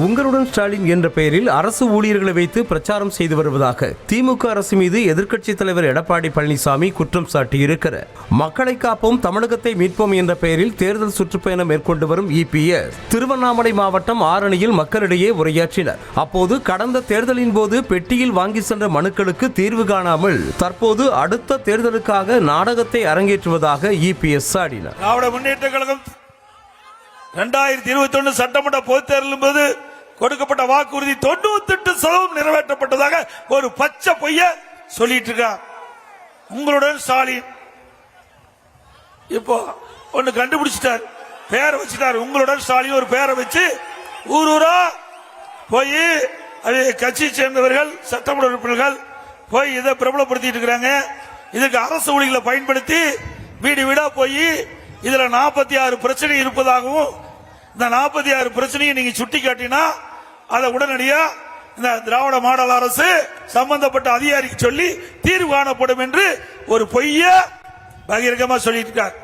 உங்களுடன் ஸ்டாலின் என்ற பெயரில் அரசு ஊழியர்களை வைத்து பிரச்சாரம் செய்து வருவதாக திமுக அரசு மீது எதிர்க்கட்சித் தலைவர் எடப்பாடி பழனிசாமி குற்றம் சாட்டியிருக்கிறார். மக்களை காப்போம் தமிழகத்தை மீட்போம் என்ற பெயரில் தேர்தல் சுற்றுப்பயணம் மேற்கொண்டு வரும் EPS திருவண்ணாமலை மாவட்டம் ஆரணியில் மக்களிடையே உரையாற்றினர். அப்போது கடந்த தேர்தலின் போது பெட்டியில் வாங்கி சென்ற மனுக்களுக்கு தீர்வு காணாமல் தற்போது அடுத்த தேர்தலுக்காக நாடகத்தை அரங்கேற்றுவதாக EPS சாடினார். 2021 சட்டமன்ற பொதுத் தேர்தலின் போது கொடுக்கப்பட்ட வாக்குறுதி 98% நிறைவேற்றப்பட்டதாக ஒரு பச்சை பொய்ய சொல்லிட்டு இருக்கார். உங்களுடன் ஸ்டாலின் இப்போ ஒன்னு கண்டுபிடிச்சிட்டார், பேரை வச்சுட்டார். உங்களுடன் ஸ்டாலின் ஒரு பேரை வச்சு ஊரூரா போய் கட்சியை சேர்ந்தவர்கள் சட்டமன்ற உறுப்பினர்கள் போய் இதை பிரபலப்படுத்திட்டு இருக்கிறாங்க. இதுக்கு அரசு ஊழியர்களை பயன்படுத்தி வீடு வீடா போய் இதுல 46 பிரச்சனை இருப்பதாகவும் இந்த 46 பிரச்சனையை நீங்க சுட்டி காட்டினா அதை உடனடியா இந்த திராவிட மாடல் அரசு சம்பந்தப்பட்ட அதிகாரிக்கு சொல்லி தீர்வு காணப்படும் என்று ஒரு பொய்ய பகிரங்கமா சொல்லிட்டு இருக்கார்.